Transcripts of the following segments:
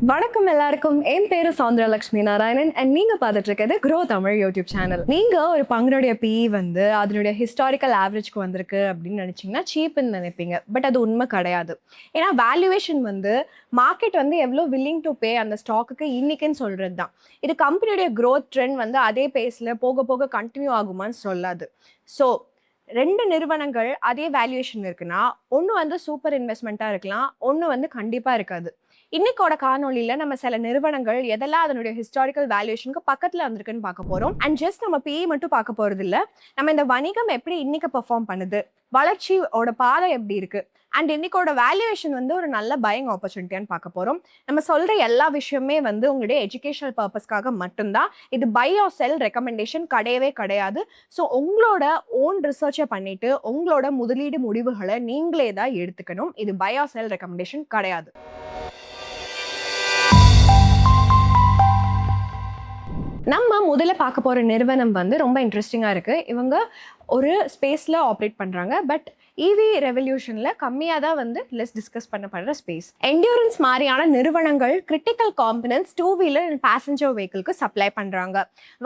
வணக்கம் எல்லாருக்கும். என் பேரு சௌந்தர லட்சுமி நாராயணன் அண்ட் நீங்க பார்த்துட்டு இருக்கிறது க்ரோ தமிழ் யூடியூப் சேனல். நீங்க ஒரு பங்குடைய PE வந்து அதனுடைய ஹிஸ்டாரிக்கல் ஆவரேஜ்க்கு வந்திருக்கு அப்படின்னு நினைச்சீங்கன்னா சீப்னு நினைப்பீங்க. பட் அது உண்மை கிடையாது. ஏன்னா வேல்யூவேஷன் வந்து மார்க்கெட் வந்து எவ்வளோ வில்லிங் டு பே அந்த ஸ்டாக்குக்கு இன்னைக்குன்னு சொல்றது தான். இது கம்பெனியுடைய க்ரோத் ட்ரெண்ட் வந்து அதே பேஸ்ல போக போக கண்டினியூ ஆகுமான்னு சொல்லாது. ஸோ 2 நிறுவனங்கள் அதே வேல்யூவேஷன் இருக்குன்னா ஒன்று வந்து சூப்பர் இன்வெஸ்ட்மெண்ட்டாக இருக்கலாம், ஒன்று வந்து கண்டிப்பாக இருக்காது. இன்னைக்கோட காணொலியில நம்ம சில நிறுவனங்கள் எதெல்லாம் அதனுடைய ஹிஸ்டாரிக்கல் வேல்யூவேஷனுக்கு பக்கத்துல வந்திருக்குன்னு பார்க்க போறோம். அண்ட் ஜஸ்ட் நம்ம PE மட்டும் பார்க்க போறது இல்ல, நம்ம இந்த வணிகம் எப்படி இன்னைக்கு பெர்ஃபார்ம் பண்ணுது, வளர்ச்சியோட பாதை எப்படி இருக்கு, அண்ட் இன்னைக்கோட வேல்யூவேஷன் வந்து ஒரு நல்ல பையிங் ஆப்பர்ச்சுனிட்டியான்னு பார்க்க போறோம். நம்ம சொல்ற எல்லா விஷயமே வந்து உங்களுடைய எஜுகேஷனல் பர்பஸ்க்காக மட்டும்தான். இது பை ஆர் செல் ரெக்கமெண்டேஷன் கிடையவே கிடையாது. ஸோ உங்களோட ஓன் ரிசர்ச்சை பண்ணிட்டு உங்களோட முதலீடு முடிவுகளை நீங்களே தான் எடுத்துக்கணும். இது பை ஆர் செல் ரெக்கமெண்டேஷன் கிடையாது. நம்ம முதல்ல பார்க்க போகிற நிறுவனம் வந்து ரொம்ப இன்ட்ரெஸ்டிங்காக இருக்குது. இவங்க ஒரு ஸ்பேஸில் ஆப்ரேட் பண்ணுறாங்க. பட் EV ரெவல்யூஷனில் கம்மியாக தான் வந்து லெஸ் டிஸ்கஸ் பண்ணப்படுற ஸ்பேஸ். என்டியூரன்ஸ் மாதிரியான நிறுவனங்கள் critical components 2 wheeler and passenger வெஹிக்கிள்க்கு சப்ளை பண்ணுறாங்க.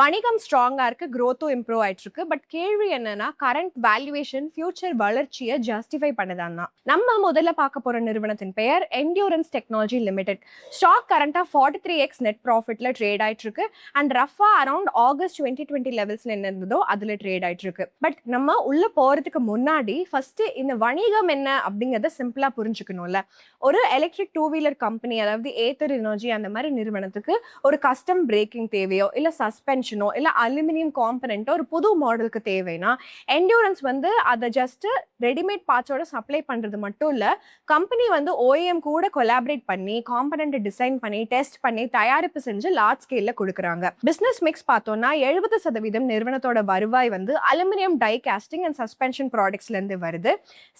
வணிகம் ஸ்ட்ராங்காக இருக்குது, க்ரோத்தும் இம்ப்ரூவ் ஆகிட்டு இருக்கு. பட் கேள்வி என்னன்னா, கரண்ட் வேல்யூவேஷன் ஃபியூச்சர் வளர்ச்சியை ஜஸ்டிஃபை பண்ணுதான். நம்ம முதல்ல பார்க்க போகிற நிறுவனத்தின் பெயர் என்டியூரன்ஸ் டெக்னாலஜி லிமிடெட். ஸ்டாக் கரண்டாக 43x நெட் ப்ராஃபிட்டில் ட்ரேட் ஆகிட்டு இருக்கு. அண்ட் ரஃபா அரௌண்ட் ஆகஸ்ட் 2020 லெவல்ஸில் என்ன இருந்ததோ அதில் ட்ரேட் ஆகிட்டு இருக்கு. பட் நம்ம உள்ள போகிறதுக்கு முன்னாடி ஃபர்ஸ்ட் இந்த வணிகம் என்ன அப்படிங்கறத சிம்பிளா புரிஞ்சுக்கணும்ல. ஒரு எலக்ட்ரிக் 2 வீலர் கம்பெனி, அதாவது ஏத்தர் எனர்ஜி அந்த மாதிரி நிறுவனத்துக்கு ஒரு கஸ்டம் பிரேக்கிங் தேவையோ இல்ல சஸ்பென்ஷனோ இல்ல அலுமினியம் காம்பனன்ட்டோ ஒரு புது மாடலுக்கு தேவைன்னா என்டியூரன்ஸ் வந்து அதை ஜஸ்ட் ரெடிமேட் பார்ட்ஸோட சப்ளை பண்றது மட்டும் இல்ல, கம்பெனி வந்து OEM கூட கொலாபரேட் பண்ணி காம்பனன்ட் டிசைன் பண்ணி டெஸ்ட் பண்ணி தயாரிப்பு செஞ்சு லார்ஜ் ஸ்கேல்ல கொடுக்குறாங்க. பிசினஸ் மிக்ஸ் பார்த்தோம்னா 70% நிறுவனத்தோட வருவாய் வந்து aluminium die casting and suspension ப்ராடக்ட்ஸ்ல இருந்து வருது.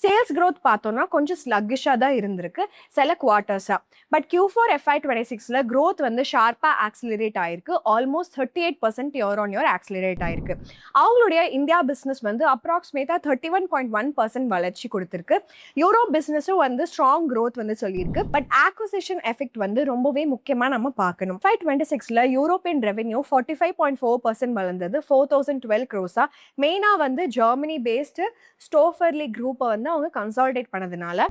சேல்ஸ் growth பார்த்தோம்னா கொஞ்சம் ஸ்லக்கிஷா தான் இருந்திருக்கு சில குவார்ட்டர்ஸா. பட் Q4 FY26ல growth வந்து ஷார்ப்பா ஆக்சிலரேட் ஆயிருக்கு. Almost 38% year on year accelerate ஆயிருக்கு. அவங்களுடைய இந்தியா பிசினஸ் வந்து அப்ராக்சிமேட்டா 31.1% வளர்ச்சி கொடுத்திருக்கு. யூரோப் பிசினஸும் வந்து ஸ்ட்ராங் growth வந்து சொல்லியிருக்கு. பட் ஆக்விசிஷன் எஃபெக்ட் வந்து ரொம்பவே முக்கியமா நம்ம பார்க்கணும். FY26ல யூரோப்பியன் ரெவென்யூ 45.4% வளர்ந்தது, 4012 crores. மெயினா வந்து ஜெர்மனி பேஸ்டு ஸ்டோஃபர்லி குரூப்பை வந்து அவங்க கன்சாலிடேட் பண்ணதுனால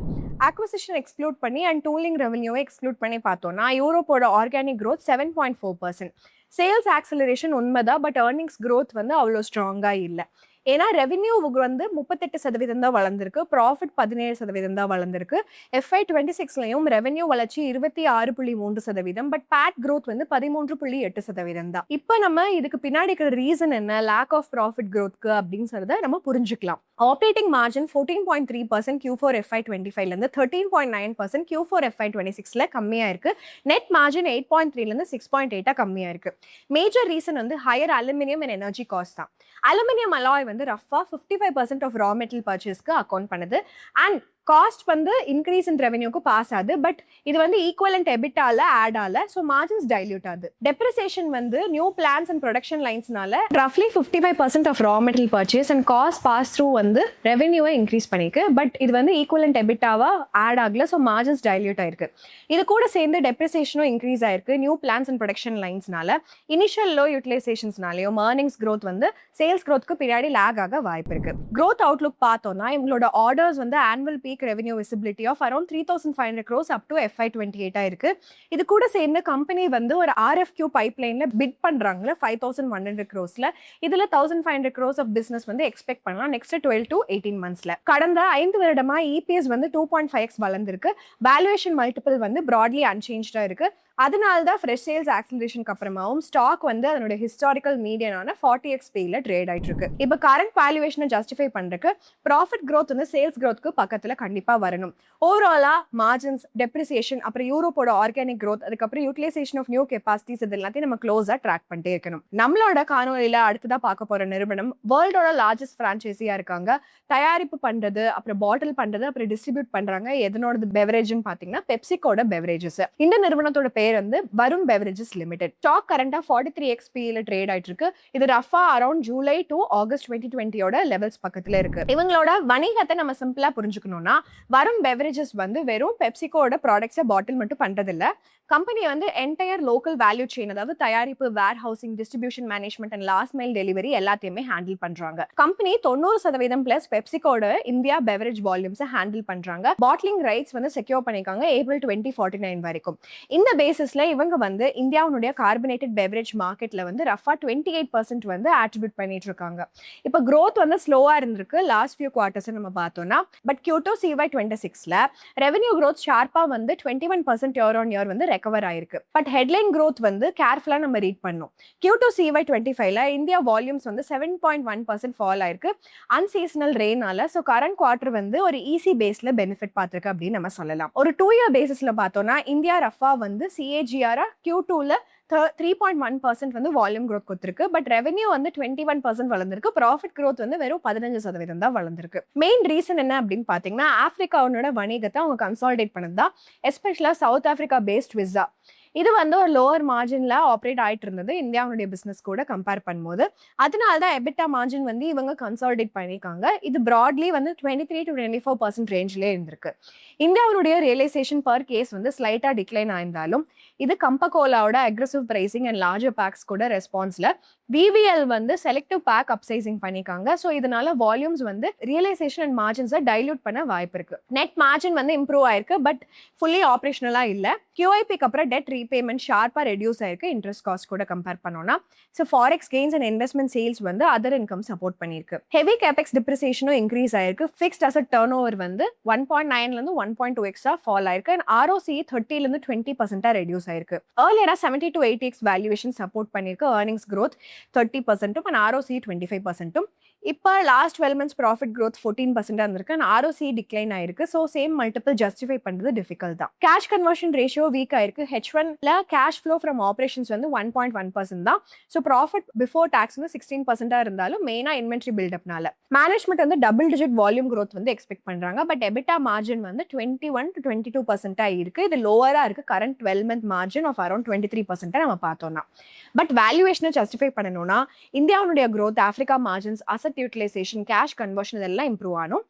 அக்விசிஷன் எக்ஸ்க்ளூட் பண்ணி அண்ட் டூலிங் ரெவன்யூவை எக்ஸ்க்ளூட் பண்ணி பார்த்தோம்னா யூரோப்போட ஆர்கானிக் growth 7.4%. சேல்ஸ் ஆக்சிலரேஷன் உண்மைதான், பட் ஏர்னிங்ஸ் growth வந்து அவ்வளோ ஸ்ட்ராங்காக இல்லை. ஏன்னா ரெவென்யூ வந்து 38% தான் வளர்ந்துருக்கு, ப்ராஃபிட் 17% தான் வளர்ந்துருக்கு. FY26லையும் ரெவென்யூ வளர்ச்சி 26.3%, பட் பேட் growth வந்து 13.8% தான். இப்போ நம்ம இதுக்கு பின்னாடி இருக்கிற ரீசன் என்ன, லேக் ஆஃப் ப்ராஃபிட் growthக்கு அப்படின்னு சொல்றத நம்ம புரிஞ்சுக்கலாம். ஆப்ரேட்டிங் மார்ஜின் 14.3% Q4 FY25லேருந்து 13.9% Q4 FY26ல கம்மியாக இருக்கு. நெட் மார்ஜின் 8.3லேருந்து 6.8 கம்மியாக இருக்கு. மேஜர் ரீசன் வந்து higher aluminium and energy cost தான். அலுமினியம் அலாய் வந்து ரஃபா 55% ஆஃப் ரா மெட்டீரியல் பர்ச்சேஸ்க்கு அக்கௌண்ட் பண்ணுது. அண்ட் காஸ்ட் வந்து இன்க்ரீஸ் இன் ரெவென்யூக்கு பாஸ் ஆகுது. பட் இது வந்து ஈக்குவலண்ட் எபிட்டால ஆட் ஆகல, ஸோ மார்ஜின்ஸ் டைல்யூட் ஆகுது. டெப்ரிசியேஷன் வந்து நியூ பிளான்ஸ் அண்ட் ப்ரொடக்ஷன் லைன்ஸ்னால ரஃப்லி 55% of raw material purchase and cost pass through வந்து ரெவென்யூவை இன்க்ரீஸ் பண்ணிருக்கு. பட் இது வந்து ஈக்குவலண்ட் எபிட்டாவா ஆட் ஆகல, ஸோ மார்ஜின்ஸ் டைல்யூட் ஆயிருக்கு. இது கூட சேர்ந்து டெப்ரிசியேஷனும் இன்க்ரீஸ் ஆயிருக்கு நியூ பிளான்ஸ் அண்ட் ப்ரொடக்ஷன் லைன்ஸ்னால. இனிஷியல் லோ யூட்டிலைசேஷன்ஸ்னாலேயும் ஏர்னிங்ஸ் growth வந்து சேல்ஸ் growthக்கு பின்னாடி லேக் ஆக வாய்ப்பு இருக்கு. growth அவுட்லுக் பார்த்தோம்னா இவங்களோட ஆர்டர்ஸ் வந்து annual peak revenue visibility of around 3,500 crores up to FY28 இருக்கு. இது கூட சேர்ந்து கம்பெனி வந்து ஒரு RFQ பைப்லைன்ல பிட் பண்றாங்களே 5,100 crores. இதுல 1,500 crores of business வந்து எக்ஸ்பெக்ட் பண்ணலாம் நெக்ஸ்ட் 12 to 18 monthsல. கடந்த 5 வருடமா EPS வந்து 2.5x வளர்ந்திருக்கு. வேல்யூவேஷன் மல்டிபிள் வந்து broadly unchanged இருக்கு. அதனால தான் ஃப்ரெஷ் சேல்ஸ் ஆக்சிலரேஷனுக்கு அப்புறமாவும் ஸ்டாக் வந்து அதனோட ஹிஸ்டாரிக்கல் மீடியனான 40x பேல ட்ரேட் ஆயிட்டு இருக்கு. இப்போ கரண்ட் வேல்யூவேஷனை ஜஸ்டிஃபை பண்றதுக்கு ப்ராஃபிட் growth வந்து சேல்ஸ் growthக்கு பக்கத்துல கண்டிப்பா வரணும். ஓவராலா மார்ஜின்ஸ், டெப்ரிசியேஷன், அப்புறம் யூரோப்போட ஆர்கானிக் growth, அதுக்கப்புறம் யூட்டிலைசேஷன் ஆஃப் நியூ கெப்பாசிட்டிஸ், இது எல்லாத்தையும் நம்ம க்ளோஸா ட்ராக் பண்ணிட்டே இருக்கணும். நம்மளோட காணொலியில அடுத்ததா பார்க்க போற நிறுவனம் வேர்ல்டோட லார்ஜஸ்ட் பிரான்ச்சைசியா இருக்காங்க. தயாரிப்பு பண்றது, அப்புறம் பாட்டில் பண்றது, அப்புறம் டிஸ்ட்ரிபியூட் பண்றாங்க. எதனோட பெவரேஜ்னு பாத்தீங்கன்னா பெப்சிகோட பெவரேஜஸ். இந்த நிறுவனத்தோட பேர் வந்து வருண் பெவரேஜஸ் லிமிடெட். ஸ்டாக் கரண்டா 43x PE ட்ரேட் ஆயிட்டு இருக்கு. இது roughly around July to August 2020 levels பக்கத்துல இருக்கு. இவங்களோட வணிகத்தை நம்ம சிம்பிளா புரிஞ்சுக்கணும்னா பார்த்தோம்னா வருண் பெவரேஜஸ் வந்து வெறும் பெப்சிகோட ப்ராடக்ட்ஸை பாட்டில் மட்டும் பண்றதில்ல. கம்பெனி வந்து என்டையர் லோக்கல் வேல்யூ செயின், அதாவது தயாரிப்பு, warehousing, distribution management and last mile delivery எல்லாத்தையுமே ஹேண்டில் பண்றாங்க. கம்பெனி 90% பிளஸ் பெப்சிகோட இந்தியா பெவரேஜ் வால்யூம்ஸை ஹேண்டில் பண்றாங்க. பாட்லிங் ரைட்ஸ் வந்து செக்யூர் பண்ணிருக்காங்க ஏப்ரல் 2049 வரைக்கும். இந்த பேசிஸ்ல இவங்க வந்து இந்தியாவுடைய கார்பனேட்டட் பெவரேஜ் மார்க்கெட்ல வந்து ரஃபா 28% வந்து ஆட்ரிபியூட் பண்ணிட்டு இருக்காங்க. இப்போ growth வந்து ஸ்லோவா இருந்திருக்கு லாஸ்ட் ஃபியூ குவார்டர்ஸ் நம்ம பார்த்தோம்னா. பட் Q2 CY26ல ரெவென்யூ growth ஷார்ப்பா வந்து 21% இயர் ஆன் இயர் வந்து ரெக்கவர் ஆயிருக்கு. பட் ஹெட்லைன் growth வந்து கேர்ஃபுல்லா நம்ம ரீட் பண்ணோம். Q2 CY25ல இந்தியா வால்யூம்ஸ் வந்து 7.1% ஃபால் ஆயிருக்கு அன்சீசனல் ரெயினால. ஸோ கரண்ட் குவார்டர் வந்து ஒரு ஈஸி பேஸ்ல பெனிஃபிட் பார்த்திருக்கு அப்படின்னு நம்ம சொல்லலாம். ஒரு 2 இயர் பேசிஸ்ல பார்த்தோம்னா இந்தியா ரஃபா வந்து CAGR Q2ல 3.1% வந்து வால்யூம் growth கொடுத்திருக்கு. பட் ரெவென்யூ வந்து 21% வளர்ந்திருக்கு. ப்ராஃபிட் growth வந்து வெறும் 15% தான் வளர்ந்திருக்கு. மெயின் ரீசன் என்ன அப்படின்னு பாத்தீங்கன்னா ஆப்பிரிக்காவோட வணிகத்தை அவங்க கன்சாலிடேட் பண்ணதுதான். எஸ்பெஷலா சவுத் ஆப்பிரிக்கா பேஸ்ட் விசா இது வந்து ஒரு லோவர் மார்ஜின்ல ஆப்ரேட் ஆயிட்டு இருந்தது இந்தியாவுடைய பிசினஸ் கூட கம்பேர் பண்ணும்போது. அதனால தான் எபிட்டா மார்ஜின் வந்து இவங்க கன்சாலிடேட் பண்ணியிருக்காங்க. இது ப்ராட்லி வந்து 23 to 24% ரேஞ்சிலே இருந்திருக்கு. இந்தியாவுடைய ரியலைசேஷன் பர் கேஸ் வந்து ஸ்லைட்டா டிக்ளைன் ஆயிருந்தாலும் இது கம்பகோலாவோட aggressive pricing and larger packs கூட ரெஸ்பான்ஸ்ல விவிஎல் வந்து செலக்டிவ் பேக் அப்சைசிங் பண்ணிருக்காங்க. ஸோ இதனால வால்யூம்ஸ் வந்து ரியலைசேஷன் அண்ட் மார்ஜின்ஸை டைல்யூட் பண்ண வாய்ப்பு இருக்கு. நெட் மார்ஜின் வந்து இம்ப்ரூவ் ஆயிருக்கு பட் ஃபுல்லி ஆப்ரேஷனலா இல்ல. QIPக்கு அப்புறம் டெட் ரீபேமெண்ட் ஷார்ப்பா ரெடியூஸ் ஆயிருக்கு இன்ட்ரெஸ்ட் காஸ்ட் கூட கம்பேர் பண்ணோம்னா. So forex gains and investment sales வந்து அதர் இன்கம் சப்போர்ட் பண்ணிருக்கு. ஹெவி கேபெக்ஸ் டிப்ரிசியேஷனும் இன்க்ரீஸ் ஆயிருக்கு. ஃபிக்ஸ்ட் அசட் டர்ன் ஓவர் வந்து 1.9 1.2x ஃபால் ஆயிருக்கு அண்ட் ROCE 30 20% ரெடியூஸ் ஆயிருக்கு. ஏர்லியரா 70 to 80x வேல்யூவேஷன் சப்போர்ட் பண்ணிருக்கு. Earnings growth 30% and ROCE 25%. இப்போ லாஸ்ட் 12 months ப்ராஃபிட் growth 14% இருந்திருக்கு and ROCE decline ஆயிருக்கு. ஸோ சேம் மல்டிபிள் ஜஸ்டிஃபை பண்றது difficult தான். கேஷ் கன்வர்ஷன் ரேஷியோ வீக் ஆயிருக்கு. H1ல கேஷ் ஃப்ளோ ஃப்ரம் ஆப்ரேஷன்ஸ் வந்து 1.1% தான். ஸோ ப்ராஃபிட் பிஃபோர் டாக்ஸ் வந்து 16% இருந்தாலும் மெயினா இன்வென்ட்ரி பில்டப்னால. மேனேஜ்மெண்ட் வந்து டபுள் டிஜிட் வால்யூம் growth வந்து எக்ஸ்பெக்ட் பண்றாங்க. பட் எபிட்டா மார்ஜின் வந்து 21 to 22% இருக்கு. இது லோவரா இருக்கு. Current 12 month margin of around 23% நம்ம பார்த்தோம்னா. பட் வேல்யூவேஷனை ஜஸ்டிஃபை பண்ணணும்னா இந்தியாவுடைய growth, Africa margins, asset utilisation, cash conversion இதெல்லாம் இம்ப்ரூவ் ஆனும்.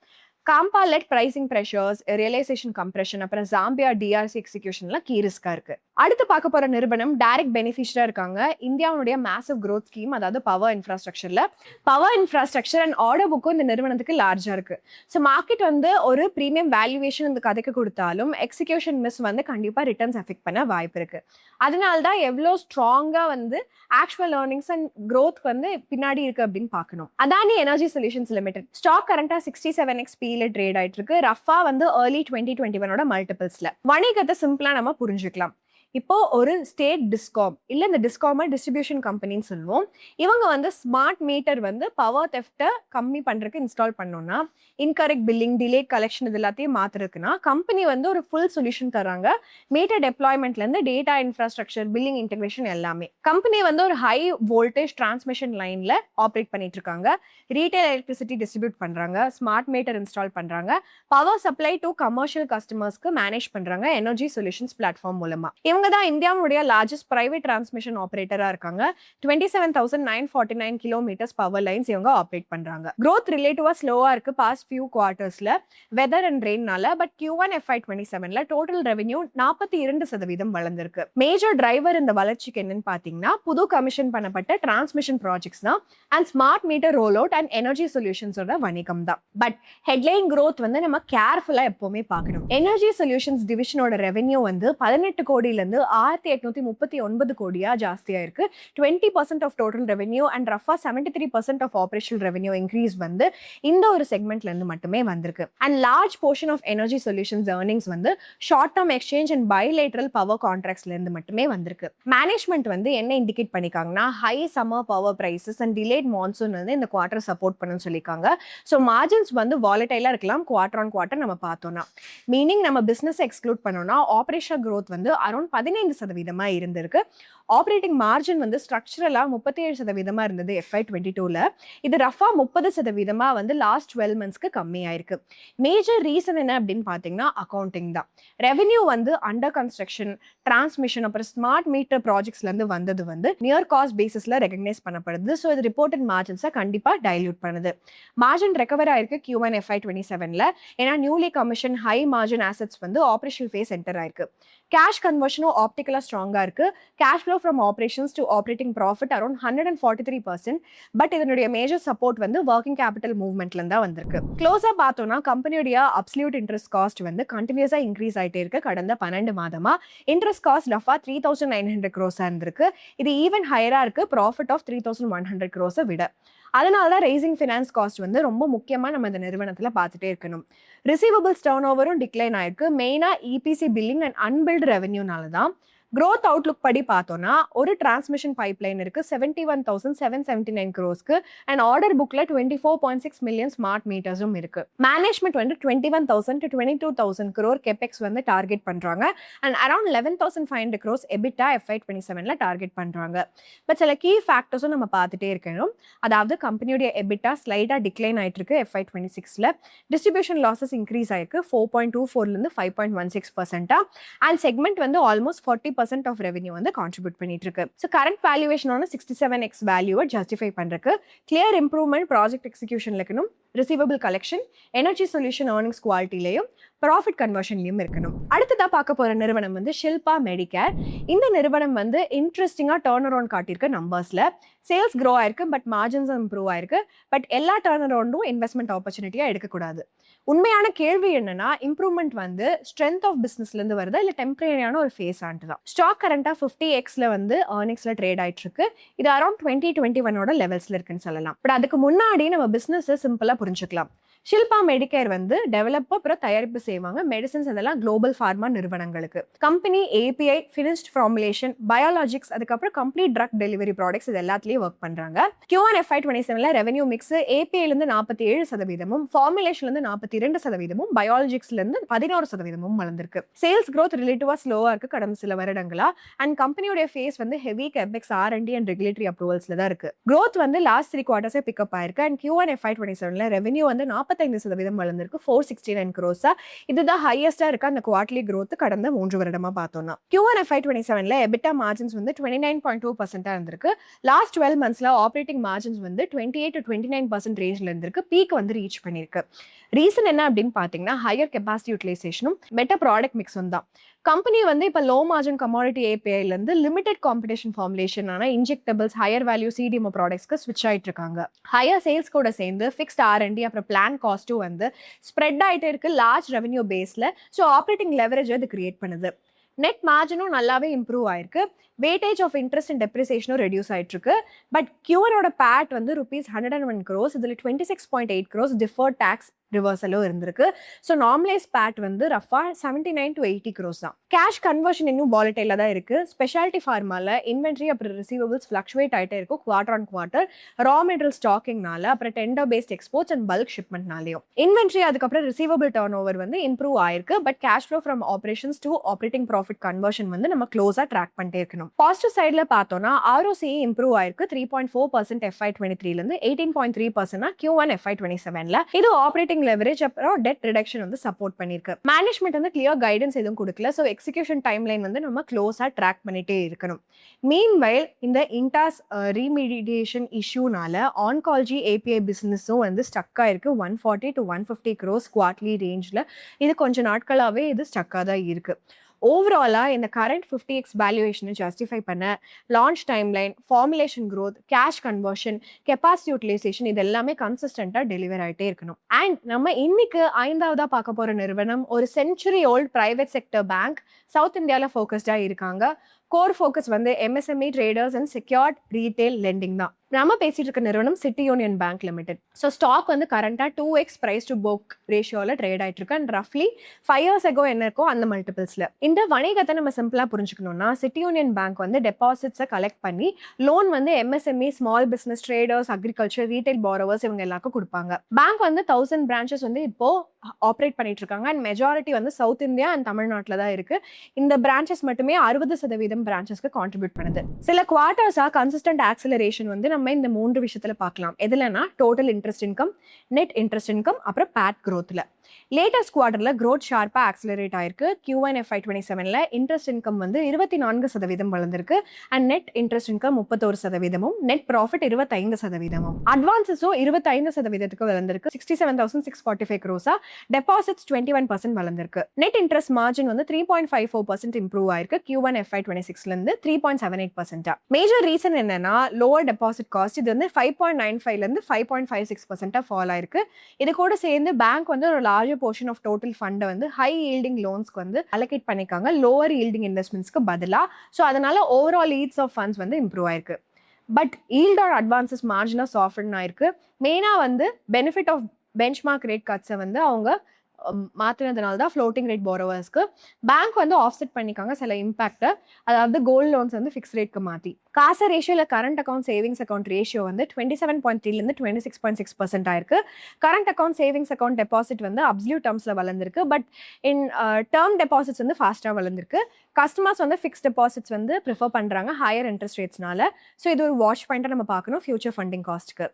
Campa led pricing pressures, realisation compression, அப்புறம் ஜாம்பியா DRC எக்ஸிகியூஷன்லாம் கீ ரிஸ்கா இருக்கு. அடுத்து பார்க்க போற நிறுவனம் டைரக்ட் பெனிஃபிஷியரா இருக்காங்க இந்தியாவுடைய மேசிவ் growth ஸ்கீம், அதாவது பவர் இன்ஃப்ராஸ்ட்ரக்சர்ல. பவர் இன்ஃப்ராஸ்ட்ரக்சர் அண்ட் ஆர்டர் புக்கும் இந்த நிறுவனத்துக்கு லார்ஜா இருக்கு. ஸோ மார்க்கெட் வந்து ஒரு ப்ரீமியம் வேல்யூவேஷன் இந்த கதைக்கு கொடுத்தாலும் எக்ஸிகியூஷன் மிஸ் வந்து கண்டிப்பா ரிட்டர்ன்ஸ் அஃபெக்ட் பண்ண வாய்ப்பு இருக்கு. அதனால தான் எவ்வளோ ஸ்ட்ராங்கா வந்து ஆக்சுவல் ஏர்னிங்ஸ் அண்ட் growth வந்து பின்னாடி இருக்கு அப்படின்னு பார்க்கணும். அதானி எனர்ஜி சொல்யூஷன்ஸ் லிமிடெட் ஸ்டாக் கரண்டா 67x PE ட்ரேட் ஆயிட்டு இருக்கு. ரஃபா வந்து ஏர்லி 2021 மல்டிபிள்ஸ்ல. வணிகத்தை சிம்பிளா நம்ம புரிஞ்சுக்கலாம். இப்போ ஒரு ஸ்டேட் டிஸ்காம் இல்ல இந்த டிஸ்காம டிஸ்ட்ரிபியூஷன் கம்பெனின்னு சொல்லுவோம். இவங்க வந்து ஸ்மார்ட் மீட்டர் வந்து பவர் தெஃப்ட்டை கம்மி பண்றதுக்கு இன்ஸ்டால் பண்ணோம்னா இன்கரெக்ட் பில்லிங், டிலேட் கலெக்ஷன் இது எல்லாத்தையும் மாத்துறதுக்குன்னா கம்பெனி வந்து ஒரு ஃபுல் சொல்யூஷன் தராங்க. மீட்டர் டெப்ளாய்மெண்ட்ல இருந்து டேட்டா இன்ஃப்ராஸ்ட்ரக்சர், பில்லிங் இன்டெகிரேஷன் எல்லாமே. கம்பெனி வந்து ஒரு ஹை வோல்டேஜ் டிரான்ஸ்மிஷன் லைன்ல ஆப்ரேட் பண்ணிட்டு இருக்காங்க. ரீட்டைல் எலக்ட்ரிசிட்டி டிஸ்ட்ரிபியூட் பண்றாங்க, ஸ்மார்ட் மீட்டர் இன்ஸ்டால் பண்றாங்க, பவர் சப்ளை டு கமர்ஷியல் கஸ்டமர்ஸ்க்கு மேனேஜ் பண்றாங்க எனர்ஜி சொல்யூஷன்ஸ் பிளாட்ஃபார்ம் மூலமா. இவங்க தான் இந்தியாவுடைய லார்ஜஸ்ட் பிரைவேட் டிரான்ஸ்மிஷன் ஆபரேட்டரா இருக்காங்க. 27,949 கிலோமீட்டர்ஸ் பவர் லைன்ஸ் இவங்க ஆப்ரேட் பண்றாங்க. growth ரிலேட்டிவா ஸ்லோவா இருக்கு பாஸ்ட் ஃபியூ குவார்டர்ஸ்ல வெதர் அண்ட் ரெயின்னால. பட் Q1 FY27ல டோட்டல் ரெவென்யூ 42% வளர்ந்திருக்கு. மேஜர் டிரைவர் இந்த வளர்ச்சிக்கு என்னன்னு பாத்தீங்கன்னா புது கமிஷன் பண்ணப்பட்ட டிரான்ஸ்மிஷன் ப்ராஜெக்ட்ஸ் தான் and smart meter roll out and energy சொல்யூஷன்ஸோட வணிகம் தான். பட் ஹெட்லைன் growth வந்து நம்ம கேர்ஃபுல்லா எப்பவுமே பார்க்கணும். எனர்ஜி சொல்யூஷன்ஸ் டிவிஷனோட ரெவென்யூ வந்து 18 கோடியில இருந்து 1839 கோடியா ஜாஸ்தியா இருக்கு. 20% ஆஃப் டோட்டல் ரெவென்யூ அண்ட் ரஃபா 73% ஆஃப் ஆபரேஷனல் ரெவென்யூ இன்க்ரீஸ் வந்து இந்த ஒரு செக்மெண்ட்ல இருந்து மட்டுமே வந்திருக்கு. And large portion of energy solutions earnings வந்து short term exchange and bilateral power கான்ட்ராக்ட்ஸ்ல இருந்து மட்டுமே வந்திருக்கு. மேனேஜ்மெண்ட் வந்து என்ன இண்டிகேட் பண்ணிருக்காங்கன்னா high summer power prices and delayed monsoon வந்து இந்த குவார்டர் சப்போர்ட் பண்ணுன்னு சொல்லியிருக்காங்க. ஸோ மார்ஜின்ஸ் வந்து வாலடைலா இருக்கலாம் குவார்டர் ஆன் குவார்டர் நம்ம பார்த்தோம்னா. மீனிங் நம்ம பிசினஸ் எக்ஸ்க்ளூட் பண்ணோம்னா ஆபரேஷனல் growth வந்து அரௌண்ட் 15% இருந்திருக்கு. ஆப்ரேட்டிங் மார்ஜின் வந்து ஸ்ட்ரக்சரலா 37% இருந்தது FY22ல. இது ரஃபா 30% வந்து லாஸ்ட் 12 மந்த்ஸ்க்கு கம்மியாயிருக்கு. மேஜர் ரீசன் என்ன அப்படின்னு பார்த்தீங்கன்னா அக்கௌண்டிங் தான். ரெவென்யூ வந்து அண்டர் கன்ஸ்ட்ரக்ஷன், டிரான்ஸ்மிஷன் அப்புறம் ஸ்மார்ட் மீட்டர் ப்ராஜெக்ட்ஸ்ல இருந்து வந்தது வந்து நியர் காஸ்ட் பேசிஸ்ல ரெகக்னைஸ் பண்ணப்படுது. ஸோ இது ரிப்போர்ட்டட் மார்ஜின்ஸை கண்டிப்பா டைல்யூட் பண்ணுது. மார்ஜின் ரெக்கவர் ஆயிருக்கு Q1 FY27ல. ஏன்னா newly commission high margin assets வந்து ஆபரேஷனல் ஃபேஸ் என்டர் ஆயிருக்கு. கேஷ் கன்வர்ஷனும் ஆப்டிக்கலா ஸ்ட்ராங்கா இருக்கு. Cash flow from operations to operating profit around 143%. But இதனுடைய மேஜர் சப்போர்ட் வந்து ஒர்க்கிங் கேபிட்டல் மூவ்மெண்ட்ல இருந்தா வந்திருக்கு. க்ளோஸா பார்த்தோம்னா கம்பெனியோட அப்சல்யூட் இன்ட்ரெஸ்ட் காஸ்ட் வந்து கண்டினியூஸா இன்க்ரீஸ் ஆயிட்டே இருக்கு. கடந்த 12 மாதமா இன்ட்ரெஸ்ட் காஸ்ட் ரஃபா 3900 crores இருந்திருக்கு. இது ஈவன் ஹையரா இருக்கு ப்ராஃபிட் ஆஃப் 3100 crores விட. அதனால தான் ரைசிங் ஃபினான்ஸ் காஸ்ட் வந்து ரொம்ப முக்கியமா நம்ம இந்த நிறுவனத்துல பார்த்துட்டே இருக்கணும். ரிசீவபிள்ஸ் டர்ன் ஓவரும் டிக்ளைன் ஆயிருக்கு. மெயினா EPC பில்லிங் அண்ட் அன்பில்டு ரெவென்யூனால தான். growth அவுட்லுக் படி பார்த்தோம்னா ஒரு டிரான்ஸ்மிஷன் பைப்லைன் இருக்கு 71,779 crores அண்ட் ஆர்டர் புக்ல 24.6 மில்லியன் ஸ்மார்ட் மீட்டர்ஸும் இருக்கு. மேனேஜ்மெண்ட் வந்து 21,000 to 22,000 crore கெபெக்ஸ் வந்து டார்கெட் பண்றாங்க அண்ட் அரௌண்ட் 11,500 crores EBITDA FY27ல டார்கெட் பண்றாங்க. பட் சில கீ ஃபேக்டர்ஸும் நம்ம பார்த்துட்டே இருக்கணும். அதாவது கம்பெனியோட EBITDA ஸ்லைடா டிக்ளைன் ஆயிட்டு இருக்கு FY26ல. டிஸ்ட்ரிபியூஷன் லாசஸ் இன்க்ரீஸ் ஆயிருக்கு 4.24ல இருந்து 5.16% அண்ட் செக்மெண்ட் வந்து ஆல்மோஸ்ட் 40% of revenue வந்து கான்ட்ரிபியூட் பண்ணிட்டு இருக்கு. ஸோ கரண்ட் வேல்யூவேஷனோட 67x வேல்யூவை ஜஸ்டிஃபை பண்றதுக்கு கிளியர் இம்ப்ரூவ்மெண்ட் ப்ராஜெக்ட் எக்ஸிகியூஷன்ல இருக்கணும். Receivable collection, energy solution earnings குவாலிட்டிலையும் ப்ராஃபிட் கன்வர்ஷன்லையும் இருக்கணும். அடுத்ததா பார்க்க போற நிறுவனம் வந்து ஷில்பா மெடிகேர். இந்த நிறுவனம் வந்து இன்ட்ரெஸ்டிங்கா டர்ன் அரவுண்ட் காட்டியிருக்க நம்பர்ஸ்ல சேல்ஸ் க்ரோ ஆயிருக்கு பட் மார்ஜின்ஸ் இம்ப்ரூவ் ஆயிருக்கு. பட் எல்லா டர்ன் அரவுண்டும் இன்வெஸ்ட்மெண்ட் ஆப்பர்ச்சுனிட்டியா எடுக்கக்கூடாது. உண்மையான கேள்வி என்னன்னா இம்ப்ரூவ்மெண்ட் வந்து ஸ்ட்ரென்த் ஆஃப் பிசினஸ்ல இருந்து வருதா இல்ல டெம்பரரியான ஒரு ஃபேஸ் ஆன்ட்டு தான். ஸ்டாக் கரண்டா 50xல வந்து ஏர்னிங்ஸ்ல ட்ரேட் ஆயிட்டு இருக்கு. இது அரௌண்ட் 2021 லெவல்ஸ்ல இருக்குன்னு சொல்லலாம். பட் அதுக்கு முன்னாடி நம்ம பிசினஸ் சிம்பிளா புரிஞ்சுக்கலாம். ஷில்பா மெடிகேர் வந்து டெவலப் அப்புறம் தயாரிப்பு செய்வாங்க மெடிசன்ஸ் அதெல்லாம் குளோபல் ஃபார்மா நிறுவனங்களுக்கு. Company API, finished formulation, biologics அதுக்கப்புறம் கம்ப்ளீட் ட்ரக் டெலிவரி ப்ராடக்ட்ஸ் இது எல்லாத்துலயும் ஒர்க் பண்றாங்க. Q1 FY27ல ரெவென்யூ மிக்ஸ் API இருந்து 47%, ஃபார்முலேஷன்ல இருந்து 42%, பயாலஜிக்ஸ்ல இருந்து 11% வளர்ந்திருக்கு. சேல்ஸ் growth ரிலேட்டிவா ஸ்லோவா இருக்கு கடந்த சில வருடங்களா அண்ட் கம்பெனியோட ஃபேஸ் வந்து heavy capex R&D and regulatory அப்ரூவல்ஸ்ல தான் இருக்கு. growth வந்து லாஸ்ட் 3 quarters பிக்கப் ஆயிருக்கு அண்ட் Q1 FY27ல ரெவென்யூ வந்து 45% வளர்ந்திருக்கு 469 crores. இதுதான் ஹையஸ்டா இருக்கு அந்த குவார்டர்லி growth கடந்த 3 வருடமா பார்த்தோம்னா. Q1 FY27ல EBITDA மார்ஜின்ஸ் வந்து 29.2% இருந்திருக்கு. லாஸ்ட் 12 மந்த்ஸ்ல ஆப்ரேட்டிங் மார்ஜின்ஸ் வந்து 28 to 29% ரேஞ்ச்ல இருந்திருக்கு. பீக் வந்து ரீச் பண்ணிருக்கு. ரீசன் என்ன அப்படின்னு பாத்தீங்கன்னா ஹையர் கெபாசிட்டி யூட்டிலைசேஷனும் பெட்டர் ப்ராடக்ட் மிக்ஸும் தான். கம்பெனி வந்து இப்போ லோ மார்ஜின் கமாடிட்டி APIல இருந்து லிமிடெட் காம்படிஷன் ஃபார்முலேஷன் ஆன இன்ஜெக்டபிள்ஸ் ஹையர் வேல்யூ CDMO ப்ராடக்ட்ஸ்க்கு ஸ்விட்ச் ஆயிட்டு இருக்காங்க. ஹையர் சேல்ஸ் கூட சேர்ந்து ஃபிக்ஸ்ட் R&D அப்புறம் பிளான் காஸ்ட்டும் வந்து ஸ்ப்ரெட் ஆயிட்டே இருக்கு லார்ஜ் ரெவென்யூ பேஸ்ல. ஸோ ஆப்ரேட்டிங் லெவரேஜ் அது கிரியேட் பண்ணுது. நெட் மார்ஜினும் நல்லாவே இம்ப்ரூவ் ஆயிருக்கு. வெயிட்டேஜ் ஆஃப் இன்ட்ரெஸ்ட் அண்ட் டெப்ரிசியேஷனும் ரெடியூஸ் ஆயிட்டு இருக்கு. பட் Q1 பேட் வந்து ₹101 crores, இதில் 26.8 crores டிஃபர்ட் டேக்ஸ் ரிவர்சலும் இருந்திருக்கு. ஸோ நார்மலைஸ் பேட் வந்து ரஃபா 79 to 80 crores தான். கேஷ் கன்வர்ஷன் இன்னும் வாலட்டைல தான் இருக்கு. ஸ்பெஷாலிட்டி ஃபார்மால இன்வென்ட்ரி அப்புறம் ரிசீவபிள்ஸ் ஃபிளக்சுவேட் ஆயிட்டே இருக்கும் quarter on quarter raw material ஸ்டாக்கிங்னால அப்புறம் tender based exports and bulk ஷிப்மெண்ட்னாலையும். இன்வென்ட்ரி அதுக்கப்புறம் ரிசீவபிள் டர்ன் ஓவர் வந்து இம்ப்ரூவ் ஆயிருக்கு. But cash flow from operations to operating profit conversion வந்து நம்ம க்ளோஸா ட்ராக் பண்ணிட்டே இருக்கணும். பாசிட்டிவ் சைட்ல பார்த்தோம்னா ROCE இம்ப்ரூவ் ஆயிருக்கு 3.4% FY23ல இருந்து 18.3% Q1 FY27ல. இது ஆப்ரேட்டிங் லெவரேஜ் அப்புறம் டெட் ரிடக்ஷன் வந்து சப்போர்ட் பண்ணிருக்கு. மேனேஜ்மெண்ட் வந்து கிளியர் கைடன்ஸ் எதுவும் கொடுக்கல. ஸோ எக்ஸிகியூஷன் டைம்லைன் வந்து நம்ம க்ளோஸா ட்ராக் பண்ணிட்டே இருக்கணும். மீன்வைல் இந்த இன்டாஸ் ரீமீடியேஷன் இஷ்யூனால ஆன்காலஜி API பிசினஸும் வந்து ஸ்டக் ஆயிருக்கு 140 to 150 crores குவார்டர்லி ரேஞ்ச்ல. இது கொஞ்ச நாட்களாவே இது ஸ்டக்கா தான் இருக்கு. ஓவராலா இந்த கரண்ட் 50x வேல்யூவேஷனை ஜஸ்டிஃபை பண்ண launch timeline, formulation growth, cash conversion, capacity utilization இது எல்லாமே கன்சிஸ்டண்டா டெலிவர் ஆகிட்டே இருக்கணும். அண்ட் நம்ம இன்னைக்கு 5ஆவதா பார்க்க போற நிறுவனம் ஒரு century old private sector bank. South இந்தியால ஃபோக்கஸ்டா இருக்காங்க. கோர் ஃபோக்கஸ் வந்து MSME traders and secured retail lending தான். நம்ம பேசிட்டு இருக்க நிறுவனம் சிட்டி யூனியன் பேங்க் லிமிடெட். ஸோ ஸ்டாக் வந்து கரண்டா 2x பிரைஸ் டு புக் ரேஷியோல ட்ரேட் ஆயிட்டு இருக்கு அண்ட் ரஃப்லி 5 years ago என்ன இருக்கோ அந்த மல்டிபிள்ஸ்ல. இந்த வணிகத்தை நம்ம சிம்பிளா புரிஞ்சுக்கணும்னா சிட்டி யூனியன் பேங்க் வந்து டெபாசிட்ஸை கலெக்ட் பண்ணி லோன் வந்து MSME, small business, traders, agriculture, retail borrowers இவங்க எல்லாருக்கும் கொடுப்பாங்க. பேங்க் வந்து 1000 பிரான்ச்சஸ் வந்து இப்போ ஆப்ரேட் பண்ணிட்டு இருக்காங்க அண்ட் மெஜாரிட்டி வந்து சவுத் இந்தியா அண்ட் தமிழ்நாட்டில் தான் இருக்கு. இந்த பிரான்ச்சஸ் மட்டுமே 60% பிரான்ச்சஸ்க்கு கான்ட்ரிபியூட் பண்ணுது. சில குவார்ட்டர்ஸா கன்சிஸ்டன்ட் ஆக்சிலரேஷன் வந்து நம்ம இந்த 3 விஷயத்துல பார்க்கலாம். எதுலன்னா total interest income, net interest income, அப்புறம் பேட் growthல. லேட்டஸ்ட் குவார்டர்ல growth ஷார்ப்பா ஆக்சிலரேட் ஆயிருக்கு. Q1 FY27ல இன்ட்ரெஸ்ட் இன்கம் வந்து 24% வளர்ந்திருக்கு and net interest income 31%, net profit 25%. அட்வான்சஸும் 25%க்கு வளர்ந்திருக்கு. 67,645 crores. டெபாசிட்ஸ் 21% வளர்ந்திருக்கு. நெட் இன்ட்ரெஸ்ட் மார்ஜின் வந்து 3.54% இம்ப்ரூவ் ஆயிருக்கு Q1 FY26ல இருந்து 3.78%. மேஜர் ரீசன் என்னன்னா லோவர் டெபாசிட் காஸ்ட். இது வந்து 5.95ல இருந்து 5.56% ஃபால் ஆயிருக்கு. இது கூட சேர்ந்து பேங்க் வந்து ஒரு லார்ஜர் போர்ஷன் ஆஃப் டோட்டல் ஃபண்டை வந்து ஹை ஈல்டிங் லோன்ஸ்க்கு வந்து அலோகேட் பண்ணிருக்காங்க லோவர் ஈல்டிங் இன்வெஸ்ட்மெண்ட்ஸ்க்கு பதிலா. ஸோ அதனால ஓவரால் ஈல்ட்ஸ் ஆஃப் ஃபண்ட்ஸ் வந்து இம்ப்ரூவ் ஆயிருக்கு. பட் ஈல்ட் ஆர் அட்வான்சஸ் மார்ஜினா சாஃப்டன் ஆயிருக்கு. மெயினா வந்து பெனிஃபிட் ஆஃப் பெஞ்ச்மார்க் ரேட் கட்ஸை வந்து அவங்க மாற்றினதுனால தான் ஃப்ளோட்டிங் ரேட் போரோவர்ஸ்க்கு பேங்க் வந்து ஆஃப்செட் பண்ணிக்காங்க சில இம்பாக்டை. அதாவது கோல்டு லோன்ஸ் வந்து ஃபிக்ஸ் ரேட்க்கு மாற்றி. காசா ரேஷியோ இல்லை current account savings account ratio வந்து 27.3லேருந்து 26.6% ஆயிருக்கு. Current account savings account deposit வந்து அப்சல்யூட் டேர்ம்ஸில் வளர்ந்துருக்கு. பட் இன் டேர்ம் டெபாசிட்ஸ் வந்து ஃபாஸ்ட்டாக வளர்ந்துருக்கு. கஸ்டமர்ஸ் வந்து ஃபிக்ஸ் டெபாசிட்ஸ் வந்து ப்ரிஃபர் பண்ணுறாங்க ஹையர் இன்ட்ரெஸ்ட் ரேட்ஸ்னால. ஸோ இது ஒரு வாட்ச் பாயிண்ட்டாக நம்ம பார்க்கணும் ஃபியூச்சர் ஃபண்டிங் காஸ்ட்டுக்கு.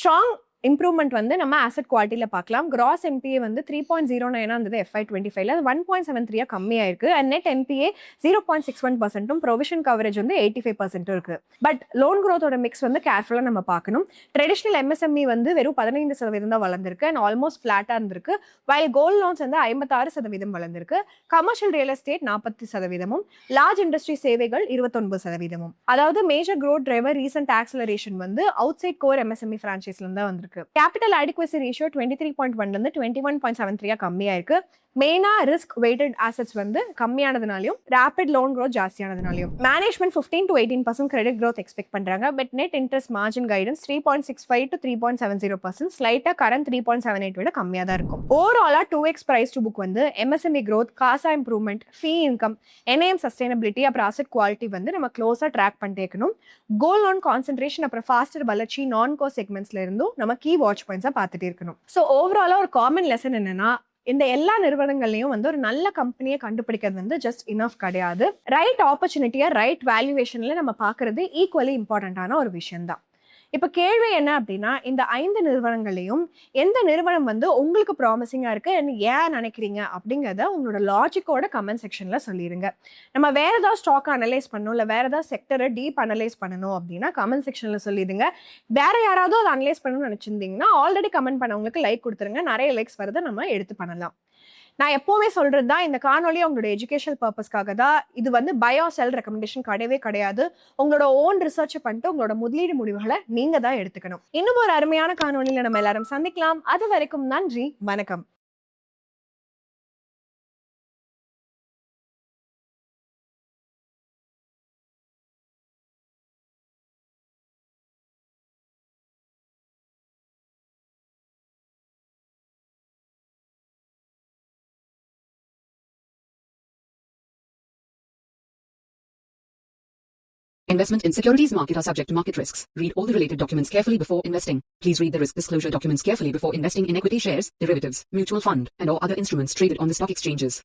ஸ்ட்ராங் இம்ப்ரூவ்மெண்ட் வந்து நம்ம ஆசெட் குவாலிட்டியில் பார்க்கலாம். கிராஸ் NPA வந்து 3.09 இருந்தது FY25ல, அது 1.73 கம்மியாயிருக்கு. And net NPA 0.61%, provision coverage வந்து 85% இருக்கு. பட் லோன் growthோட மிக்ஸ் வந்து கேர்ஃபுல்லாக நம்ம பார்க்கணும். ட்ரெடிஷனல் MSME வந்து வெறும் 15% தான் வளர்ந்துருக்கு அண்ட் ஆல்மோஸ்ட் ஃபிளாட்டாக இருந்திருக்கு. வைல் கோல்ட் லோன்ஸ் வந்து 56% வளர்ந்துருக்கு. Commercial real estate 40%, large industry சேவைகள் 29%. அதாவது major growth driver recent acceleration வந்து அவுட் சைட் கோர் MSME ஃப்ரான்ச்சைஸ்லேருந்து தான் வந்திருக்கு. கேபிட்டல் அடிக்வசி ரேஷியோ 23.1லேருந்து 21.73 கம்மியாயிருக்கு. மெயினா ரிஸ்க் வெயிட்டட் ஆசெட்ஸ் வந்து கம்மியானதுனாலையும் ரேபிட் லோன் growth ஜாஸ்தியானதுனாலையும். Management 15 to 18% credit growth expect பண்றாங்க. But net interest margin guidance 3.65 to 3.70%, ஸ்லைட்டா கரண்ட் 3.78 விட கம்மியா தான் இருக்கும். ஓவராலா 2x பிரைஸ் டு புக் வந்து MSME growth, காசா இம்ப்ரூவ்மெண்ட், ஃபீ இன்கம், NIM சஸ்டைனபிலிட்டி, அப்புறம் அசெட் குவாலிட்டி வந்து நம்ம க்ளோஸா ட்ராக் பண்ணிட்டே இருக்கணும். கோல்ட் லோன் கான்சென்ட்ரேஷன் அப்புறம் ஃபாஸ்டர் வளர்ச்சி நான் கோ செக்மெண்ட்ஸ்ல இருந்தும் நம்ம கீ வாட்ச் பாயிண்ட்ஸா பார்த்துட்டே இருக்கணும். ஸோ ஓவராலா ஒரு காமன் லெசன் என்னன்னா இந்த எல்லா நிறுவனங்கள்லையும் வந்து ஒரு நல்ல கம்பெனியை கண்டுபிடிக்கிறது வந்து ஜஸ்ட் இனஃப் கிடையாது. ரைட் ஆப்பர்ச்சுனிட்டியை ரைட் வேல்யூவேஷன்ல நம்ம பார்க்கறது ஈக்குவலி இம்பார்ட்டன்டான ஒரு விஷயம் தான். இப்போ கேள்வி என்ன அப்படின்னா, இந்த 5 நிறுவனங்களையும் எந்த நிறுவனம் வந்து உங்களுக்கு ப்ராமிசிங்காக இருக்குது ஏன் நினைக்கிறீங்க அப்படிங்கிறத உங்களோட லாஜிக்கோட கமெண்ட் செக்ஷனில் சொல்லிடுங்க. நம்ம வேற ஏதாவது ஸ்டாக் அனலைஸ் பண்ணணும் இல்லை வேற ஏதாவது செக்டரை டீப் அனலைஸ் பண்ணணும் அப்படின்னா கமெண்ட் செக்ஷனில் சொல்லிடுங்க. வேற யாராவது அதை அனலைஸ் பண்ணணும்னு நினச்சிருந்தீங்கன்னா ஆல்ரெடி கமெண்ட் பண்ணவங்களுக்கு லைக் கொடுத்துருங்க. நிறைய லைக்ஸ் வரதை நம்ம எடுத்து பண்ணலாம். நான் எப்போவுமே சொல்கிறது தான், இந்த காணொலி உங்களோட எஜுகேஷனல் பர்பஸ்க்காக தான். இது வந்து பை ஆர் செல் ரெக்கமெண்டேஷன் கிடையவே கிடையாது. உங்களோட ஓன் ரிசர்ச் பண்ணிட்டு உங்களோட முதலீடு முடிவுகளை நீங்கள் தான் எடுத்துக்கணும். இன்னும் ஒரு அருமையான காணொலியில் நம்ம எல்லாரும் சந்திக்கலாம். அது வரைக்கும் நன்றி, வணக்கம். Investment in securities market are subject to market risks. Read all the related documents carefully before investing. Please read the risk disclosure documents carefully before investing in equity shares, derivatives, mutual fund, and or other instruments traded on the stock exchanges.